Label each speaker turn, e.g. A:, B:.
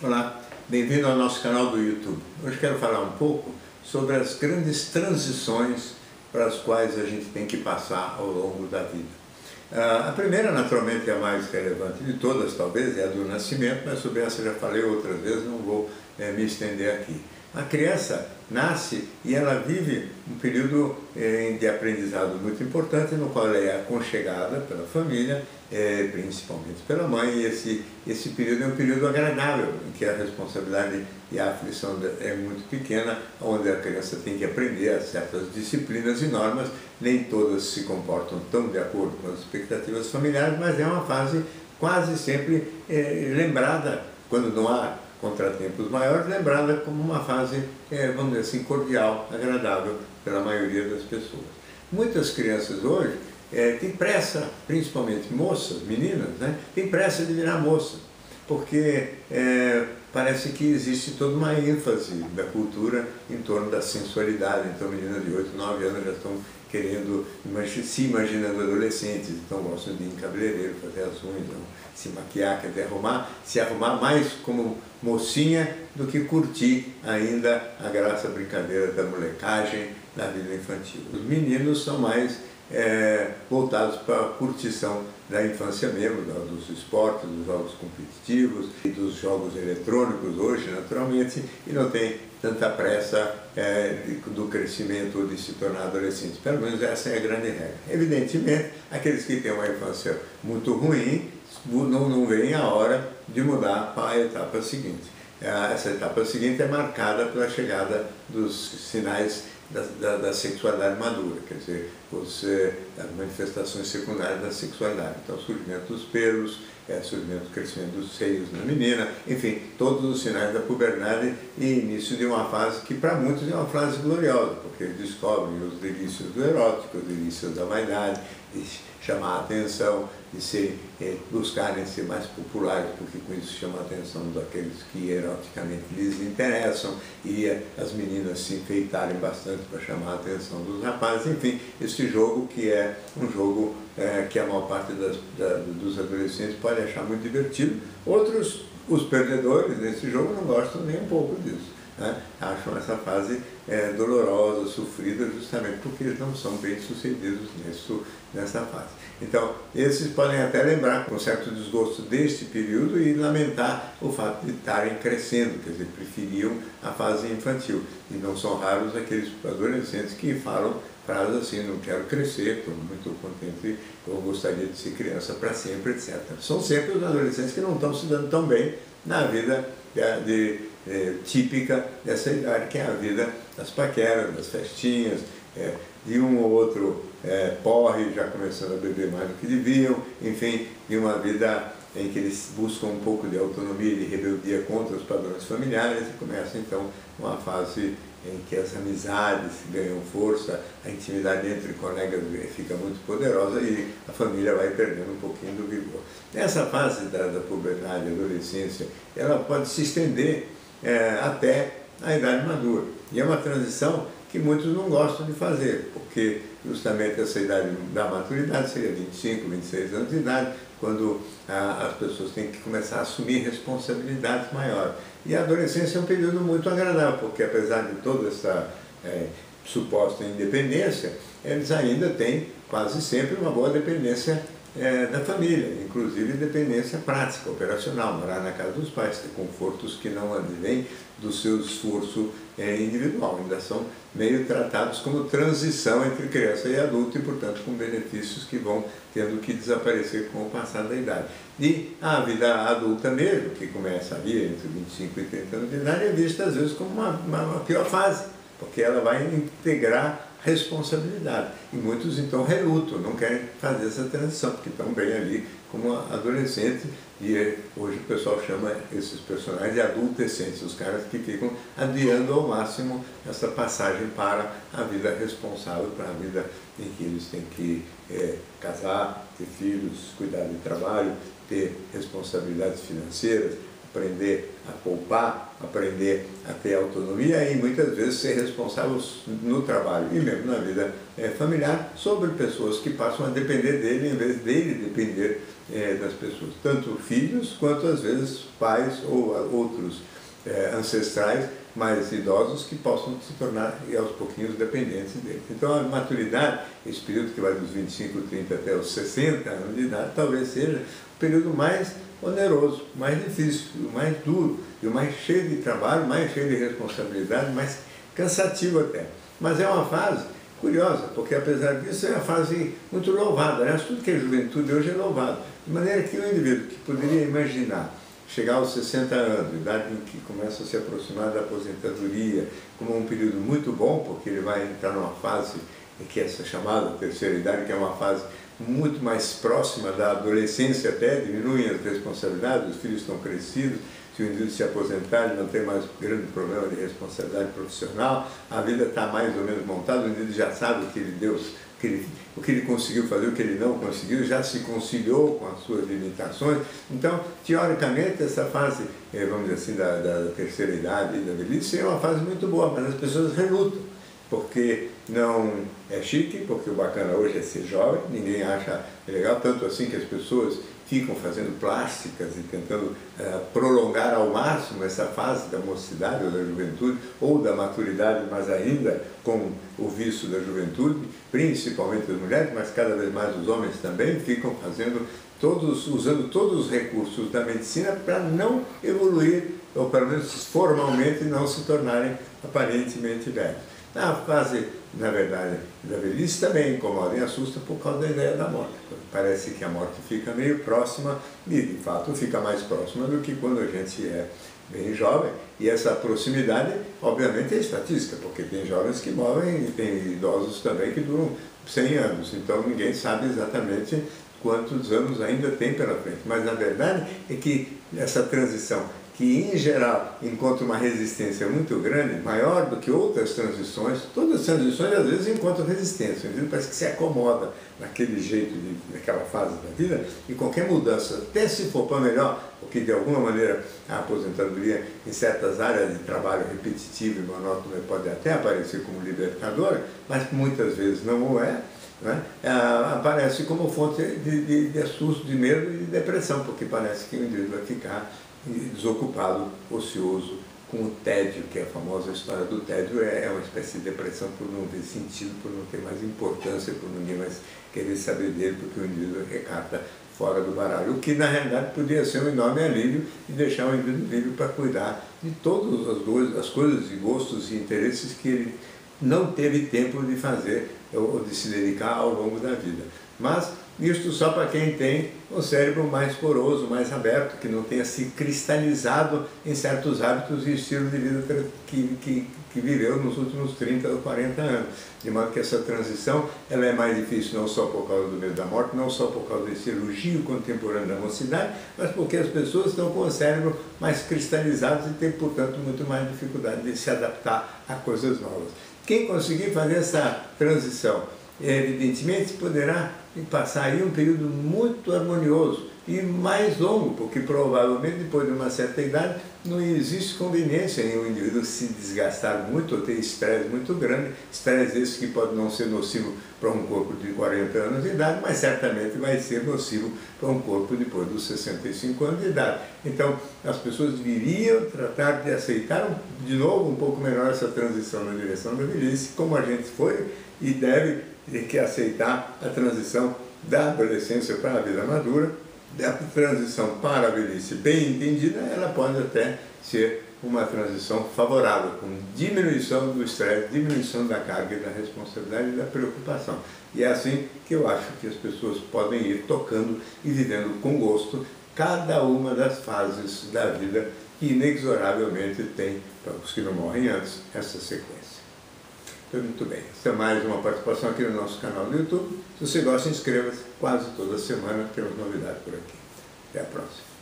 A: Olá, bem-vindo ao nosso canal do YouTube. Hoje quero falar um pouco sobre as grandes transições para as quais a gente tem que passar ao longo da vida. A primeira, naturalmente, é a mais relevante de todas, talvez, é a do nascimento, mas sobre essa já falei outras vezes, não vou me estender aqui. A criança nasce e ela vive um período de aprendizado muito importante, no qual ela é aconchegada pela família, principalmente pela mãe, e esse período é um período agradável, em que a responsabilidade e a aflição é muito pequena, onde a criança tem que aprender certas disciplinas e normas, nem todas se comportam tão de acordo com as expectativas familiares, mas é uma fase quase sempre lembrada, quando não há contratempos maiores, lembrada como uma fase, vamos dizer assim, cordial, agradável pela maioria das pessoas. Muitas crianças hoje têm pressa, principalmente moças, meninas, né, têm pressa de virar moça, porque parece que existe toda uma ênfase da cultura em torno da sensualidade. Então meninas de 8, 9 anos já estão querendo, se imaginando adolescentes, então gostam de ir em cabeleireiro, fazer as unhas, se maquiar, quer dizer, se arrumar mais como mocinha do que curtir ainda a graça brincadeira da molecagem, da vida infantil. Os meninos são mais voltados para a curtição da infância mesmo, dos esportes, dos jogos competitivos e dos jogos eletrônicos hoje, naturalmente, e não tem tanta pressa do crescimento ou de se tornar adolescente. Pelo menos essa é a grande regra. Evidentemente, aqueles que têm uma infância muito ruim não veem a hora de mudar para a etapa seguinte. Essa etapa seguinte é marcada pela chegada dos sinais da sexualidade madura, quer dizer, as manifestações secundárias da sexualidade. Então, surgimento dos pelos, surgimento do crescimento dos seios na menina, enfim, todos os sinais da puberdade e início de uma fase que para muitos é uma fase gloriosa, porque eles descobrem os delícios do erótico, os delícios da vaidade, de chamar a atenção, de buscarem ser mais populares, porque com isso chama a atenção daqueles que eroticamente lhes interessam, e as meninas se enfeitarem bastante para chamar a atenção dos rapazes. Enfim, esse jogo que é um jogo que a maior parte dos adolescentes pode achar muito divertido. Outros, os perdedores desse jogo, não gostam nem um pouco disso, né? Acham essa fase dolorosa, sofrida, justamente porque eles não são bem sucedidos nessa fase. Então, esses podem até lembrar com certo desgosto deste período e lamentar o fato de estarem crescendo, quer dizer, preferiam a fase infantil. E não são raros aqueles adolescentes que falam frases assim: não quero crescer, estou muito contente, eu gostaria de ser criança para sempre, etc. São sempre os adolescentes que não estão se dando tão bem na vida típica dessa idade, que é a vida das paqueras, das festinhas, de um ou outro porre, já começando a beber mais do que deviam, enfim, de uma vida em que eles buscam um pouco de autonomia e de rebeldia contra os padrões familiares, e começa então uma fase em que as amizades ganham força, a intimidade entre colegas fica muito poderosa e a família vai perdendo um pouquinho do vigor. Nessa fase da puberdade, adolescência, ela pode se estender até a idade madura. E é uma transição que muitos não gostam de fazer, porque justamente essa idade da maturidade seria 25, 26 anos de idade, quando as pessoas têm que começar a assumir responsabilidades maiores. E a adolescência é um período muito agradável, porque apesar de toda essa suposta independência, eles ainda têm quase sempre uma boa dependência da família, inclusive dependência prática, operacional, morar na casa dos pais, ter confortos que não advêm do seu esforço individual, ainda são meio tratados como transição entre criança e adulto e, portanto, com benefícios que vão tendo que desaparecer com o passar da idade. E a vida adulta mesmo, que começa ali entre 25 e 30 anos de idade, é vista às vezes como uma pior fase, porque ela vai integrar responsabilidade. E muitos então relutam, não querem fazer essa transição, porque estão bem ali como adolescentes, e hoje o pessoal chama esses personagens de adultescentes, os caras que ficam adiando ao máximo essa passagem para a vida responsável, para a vida em que eles têm que casar, ter filhos, cuidar de trabalho, ter responsabilidades financeiras, aprender a poupar, aprender a ter autonomia e muitas vezes ser responsável no trabalho e mesmo na vida familiar, sobre pessoas que passam a depender dele em vez dele depender das pessoas, tanto filhos quanto às vezes pais ou outros ancestrais mais idosos que possam se tornar aos pouquinhos dependentes dele. Então a maturidade, esse período que vai dos 25, 30 até os 60 anos de idade, talvez seja o período mais oneroso, mais difícil, o mais duro, e o mais cheio de trabalho, mais cheio de responsabilidade, mais cansativo até. Mas é uma fase curiosa, porque apesar disso é uma fase muito louvada. Aliás, tudo que é juventude hoje é louvado. De maneira que o indivíduo que poderia imaginar chegar aos 60 anos, idade em que começa a se aproximar da aposentadoria, como um período muito bom, porque ele vai entrar numa fase que é essa chamada terceira idade, que é uma fase muito mais próxima da adolescência até, diminuem as responsabilidades, os filhos estão crescidos, se o indivíduo se aposentar, ele não tem mais grande problema de responsabilidade profissional, a vida está mais ou menos montada, o indivíduo já sabe o que ele deu, o que ele conseguiu fazer, o que ele não conseguiu, já se conciliou com as suas limitações. Então, teoricamente, essa fase, vamos dizer assim, da terceira idade e da velhice é uma fase muito boa, mas as pessoas relutam, porque não é chique, porque o bacana hoje é ser jovem, ninguém acha legal, tanto assim que as pessoas ficam fazendo plásticas e tentando prolongar ao máximo essa fase da mocidade ou da juventude, ou da maturidade, mas ainda com o vício da juventude, principalmente as mulheres, mas cada vez mais os homens também ficam fazendo usando todos os recursos da medicina para não evoluir, ou pelo menos formalmente não se tornarem aparentemente velhos. Na fase, na verdade, da velhice também incomoda e assusta por causa da ideia da morte. Parece que a morte fica meio próxima e, de fato, fica mais próxima do que quando a gente é bem jovem. E essa proximidade, obviamente, é estatística, porque tem jovens que morrem e tem idosos também que duram 100 anos. Então, ninguém sabe exatamente quantos anos ainda tem pela frente. Mas, na verdade, é que essa transição, que em geral encontra uma resistência muito grande, maior do que outras transições, todas as transições às vezes encontram resistência, parece que se acomoda naquele jeito, naquela fase da vida, e qualquer mudança, até se for para melhor, porque de alguma maneira a aposentadoria em certas áreas de trabalho repetitivo e monótono pode até aparecer como libertadora, mas muitas vezes não o é, né? Aparece como fonte de assusto, de medo e de depressão, porque parece que o indivíduo vai ficar desocupado, ocioso, com o tédio, que é a famosa história do tédio, é uma espécie de depressão por não ter sentido, por não ter mais importância, por ninguém mais querer saber dele, porque o indivíduo recata fora do baralho, o que na realidade poderia ser um enorme alívio e deixar o indivíduo livre para cuidar de todas as coisas e gostos e interesses que ele não teve tempo de fazer ou de se dedicar ao longo da vida. Mas isto só para quem tem um cérebro mais poroso, mais aberto, que não tenha se cristalizado em certos hábitos e estilo de vida que viveu nos últimos 30 ou 40 anos. De modo que essa transição ela é mais difícil não só por causa do medo da morte, não só por causa desse elogio contemporâneo da mocidade, mas porque as pessoas estão com o cérebro mais cristalizados e têm, portanto, muito mais dificuldade de se adaptar a coisas novas. Quem conseguir fazer essa transição, evidentemente, poderá passar aí um período muito harmonioso e mais longo, porque provavelmente depois de uma certa idade não existe conveniência em o indivíduo se desgastar muito ou ter estresse muito grande, estresse esse que pode não ser nocivo para um corpo de 40 anos de idade, mas certamente vai ser nocivo para um corpo depois dos 65 anos de idade. Então, as pessoas deveriam tratar de aceitar de novo um pouco melhor essa transição na direção da velhice, como a gente foi e deve que aceitar a transição da adolescência para a vida madura, da transição para a velhice bem entendida, ela pode até ser uma transição favorável, com diminuição do estresse, diminuição da carga e da responsabilidade e da preocupação. E é assim que eu acho que as pessoas podem ir tocando e vivendo com gosto cada uma das fases da vida que inexoravelmente tem, para os que não morrem antes, essa sequência. Muito bem, essa é mais uma participação aqui no nosso canal do YouTube. Se você gosta, inscreva-se. Quase toda semana temos novidade por aqui. Até a próxima.